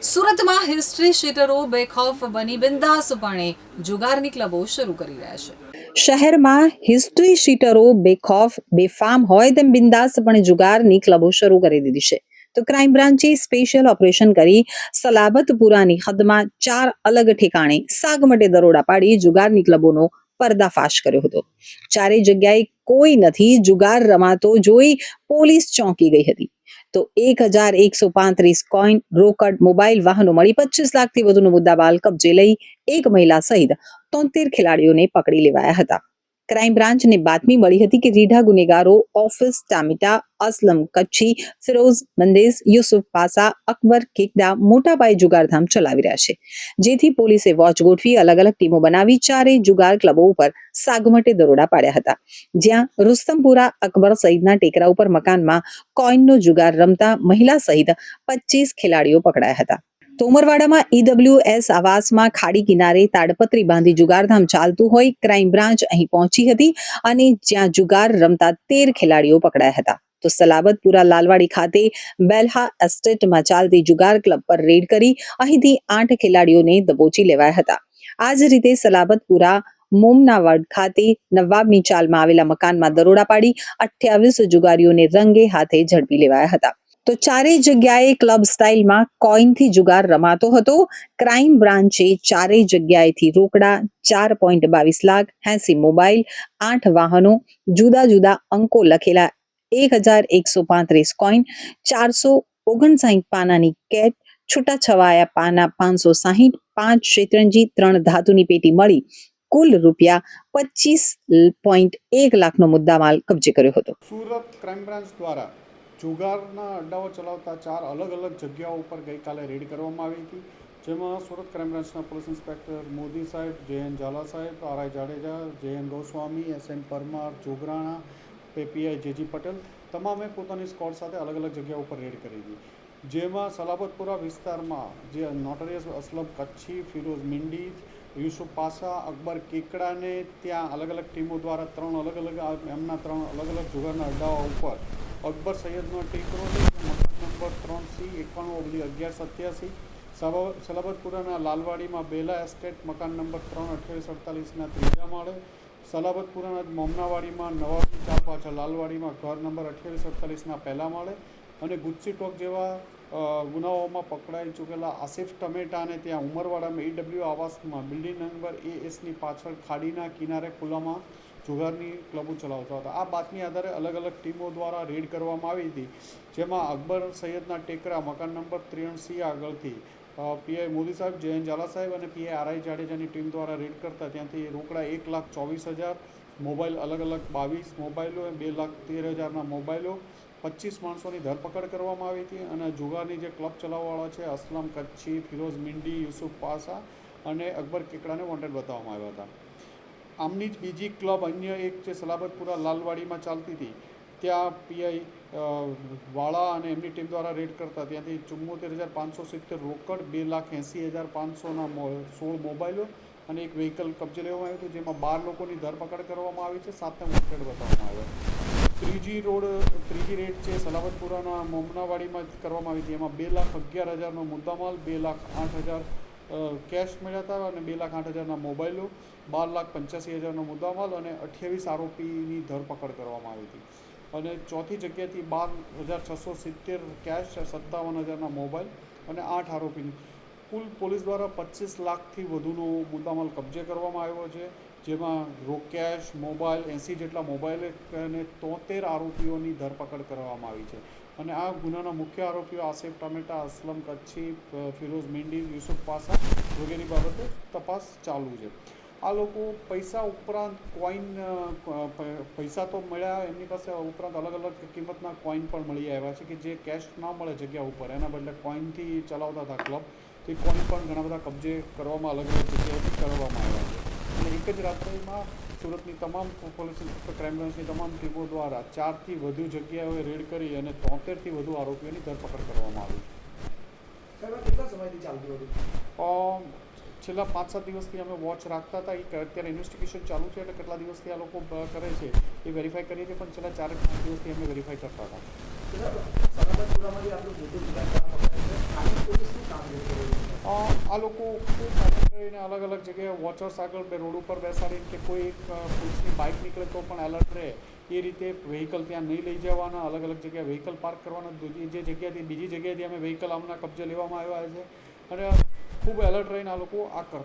સુરતમાં હિસ્ટ્રી શીટરો બેખૌફ બની બિંદાસપણે જુગારની ક્લબો શરૂ કરી રહ્યા છે। શહેરમાં હિસ્ટ્રી શીટરો બેખૌફ બેફામ હોય તેમ બિંદાસપણે જુગારની ક્લબો શરૂ કરી દીધી છે। તો ક્રાઇમ બ્રાન્ચે સ્પેશિયલ ઓપરેશન કરી સલાબતપુરાની હદમાં 4 અલગ ઠેકાણે સાગમટે દરોડા પાડી જુગારની ક્લબોનો પર્દાફાશ કર્યો હતો। ચારેય જગ્યાએ કોઈ નથી જુગાર રમાતો જોઈ પોલીસ ચોંકી ગઈ હતી। તો 1135 કોઈન, રોકડ, મોબાઈલ, વાહનો મળી 25 લાખથી વધુનો મુદ્દામાલ કબજે લઈ એક મહિલા સહિત 73 ખેલાડીઓને પકડી લેવાયા હતા। ક્રાઇમ બ્રાન્ચને બાતમી મળી હતી કે રીઢા ગુનેગારો ઓફિસ ટામિટા, અસલમ કચ્છી, ફિરોઝ મંદેઝ, યુસુફ પાસા, અકબર કેકડા મોટા પાયે જુગારધામ ચલાવી રહ્યા છે। જેથી પોલીસે વોચ ગોઠવી અલગ અલગ ટીમો બનાવી ચારેય જુગાર ક્લબો ઉપર સાગમટે દરોડા પાડ્યા હતા। જ્યાં રુસ્તમપુરા અકબર સહિતના ટેકરા ઉપર મકાનમાં કોઈનનો જુગાર રમતા મહિલા સહિત 25 ખેલાડીઓ પકડાયા હતા। તોમરવાડામાં EWS આવાસમાં ખાડી કિનારે તાડપત્રી બાંધી જુગારધામ ચાલતું હોય ક્રાઇમ બ્રાન્ચ અહીં પહોંચી હતી અને જ્યાં જુગાર રમતા 13 ખેલાડીઓ પકડાયા હતા। તો સલાબતપુરા લાલવાડી ખાતે બેલ્હા એસ્ટેટમાં ચાલતી જુગાર ક્લબ પર રેડ કરી અહીંથી 8 ખેલાડીઓને દબોચી લેવાયા હતા। આ જ રીતે સલાબતપુરા મોમનાવાડ ખાતે નવાબની ચાલમાં આવેલા મકાનમાં દરોડા પાડી 28 જુગારીઓને રંગે હાથે ઝડપી લેવાયા હતા। તો ચારેય જગ્યાએ ક્લબ સ્ટાઇલમાં કોઈનથી જુગાર રમાતો હતો। ક્રાઇમ બ્રાન્ચે ચારેય જગ્યાએથી રોકડા 4.22 લાખ, 80 મોબાઈલ, 8 વાહનો, જુદા જુદા અંકો લખેલા 1135 કોઈન, 459 પાનાની કેટ, છૂટાછવાયા પાના 560, 5 શેતરંજી, 3 ધાતુની પેટી મળી કુલ રૂપિયા 25.1 લાખનો મુદ્દામાલ કબજે કર્યો હતો। સુરત ક્રાઇમ બ્રાન્ચ દ્વારા જુગારના અડ્ડાઓ ચલાવતા 4 અલગ અલગ જગ્યાઓ ઉપર ગઈકાલે રેડ કરવામાં આવી હતી। જેમાં સુરત ક્રાઇમ બ્રાન્ચના પોલીસ ઇન્સ્પેક્ટર મોદી સાહેબ, JN ઝાલા સાહેબ, RI Jadeja, JN Goswami, SN Parmar, Jograna, PI JG Patel તમામે પોતાની સ્કોડ સાથે અલગ અલગ જગ્યા ઉપર રેડ કરી હતી। જેમાં સલાબતપુરા વિસ્તારમાં જે નોટરિયસ અસલમ કચ્છી, ફિરોઝ મિંડી, યુસુફ પાસા, અકબર કેકડાને ત્યાં અલગ અલગ ટીમો દ્વારા 3 અલગ અલગ જુગારના અડ્ડાઓ ઉપર અકબર સૈયદનો ટેકરો મકાન નંબર 3C 91/1187, સલાબતપુરાના લાલવાડીમાં બેલા એસ્ટેટ મકાન નંબર 3 2848ના 3જા માળે, સલાબતપુરાના મોમનાવાડીમાં નવાબની ચાલ પાછળ લાલવાડીમાં ઘર નંબર 2848ના 1લા માળે અને ગુજસી ટોક જેવા ગુનાઓમાં પકડાઈ ચૂકેલા આસિફ ટમેટાને ત્યાં ઉમરવાડામાં EW આવાસમાં બિલ્ડિંગ નંબર ASની પાછળ ખાડીના કિનારે ખુલ્લામાં જુગારની ક્લબો ચલાવતા હતા। આ બાતમી આધારે અલગ અલગ ટીમો દ્વારા રેડ કરવામાં આવી હતી। જેમાં અકબર સૈયદના ટેકરા મકાન નંબર 3C આગળથી PI મોદી સાહેબ, JN ઝાલા સાહેબ અને PI RI જાડેજાની ટીમ દ્વારા રેડ કરતા ત્યાંથી રોકડા 1,24,000, મોબાઈલ અલગ અલગ 22 મોબાઈલો, 2,13,000ના મોબાઈલો, 25 માણસોની ધરપકડ કરવામાં આવી હતી અને જુગારની જે ક્લબ ચલાવવાવાળા છે અસલમ કચ્છી, ફિરોઝ મિંડી, યુસુફ પાસા અને અકબર કેકડાને વોન્ટેડ બતાવવામાં આવ્યા હતા। આમની જ બીજી ક્લબ અન્ય એક જે સલાબતપુરા લાલવાડીમાં ચાલતી હતી ત્યાં PI વાળા અને એમની ટીમ દ્વારા રેડ કરતા ત્યાંથી 74,570 રોકડ, 2,80,500ના 16 મોબાઈલો અને એક વ્હીકલ કબજે લેવામાં આવ્યું હતું। જેમાં 12 લોકોની ધરપકડ કરવામાં આવી છે, 7ને વોન્ટેડ બતાવવામાં આવ્યા। ત્રીજી રેડ છે સલાબતપુરાના મોમનાવાડીમાં કરવામાં આવી હતી। એમાં 2,11,000નો મુદ્દામાલ, 2,08,000 કેશ મળ્યા હતા અને 2,08,000ના મોબાઈલો, 12,85,000નો મુદ્દામાલ અને 28 આરોપીની ધરપકડ કરવામાં આવી હતી। અને ચોથી જગ્યાએથી 12,670 કેશ, 57,000ના મોબાઈલ અને 8 આરોપીની કુલ પોલીસ દ્વારા 25 લાખથી વધુનો મુદ્દામાલ કબજે કરવામાં આવ્યો છે। જેમાં રોકેશ, મોબાઈલ, 80 જેટલા મોબાઈલ અને 73 આરોપીઓની ધરપકડ કરવામાં આવી છે। અને આ ગુનાના મુખ્ય આરોપીઓ આસિફ ટમેટા, અસલમ કચ્છી, ફિરોઝ મિંડી, યુસુફ પાસા વગેરે બાબતે તપાસ ચાલુ છે। આ લોકો પૈસા ઉપરાંત કોઈન પૈસા તો મળ્યા એમની પાસે ઉપરાંત અલગ અલગ કિંમતના કોઈન પણ મળી આવ્યા છે કે જે કેશ ના મળે જગ્યા ઉપર એના બદલે કોઈનથી ચલાવતા હતા ક્લબ, તે કોઈન પણ ઘણા બધા કબજે કરવામાં અલગ અલગ જગ્યાએથી કરવામાં આવ્યા છે। અને એક જ રાત્રિમાં સુરતની તમામ પોલીસ ક્રાઇમ બ્રાન્ચની તમામ ટીમો દ્વારા 4થી વધુ જગ્યાઓએ રેડ કરી અને 73થી વધુ આરોપીઓની ધરપકડ કરવામાં આવી છે। કેટલા સમયથી ચાલતું હતું? છેલ્લા 5-7 દિવસથી અમે વોચ રાખતા હતા। અત્યારે ઇન્વેસ્ટિગેશન ચાલુ છે એટલે કેટલા દિવસથી આ લોકો કરે છે એ વેરીફાઈ કરીએ છીએ, પણ છેલ્લા 4-5 દિવસથી અમે વેરીફાઈ કરતા હતા। સલાબતપુરામાંથી આપણું મોટું જુગાર પોલીસ શું કામ કરી આ લોકો ખૂબ એલર્ટ રહીને અલગ અલગ જગ્યાએ વોચર્સ આગળ રોડ ઉપર બેસાડીને કે કોઈ એક પોલીસની બાઇક નીકળે તો પણ એલર્ટ રહે એ રીતે વ્હીકલ ત્યાં નહીં લઈ જવાના, અલગ અલગ જગ્યાએ વ્હીકલ પાર્ક કરવાના, જે જગ્યાએથી બીજી જગ્યાએથી અમે વ્હીકલ આમના કબજે લેવામાં આવ્યા છે અને ખૂબ એલર્ટ રહીને આ લોકો આ કરતા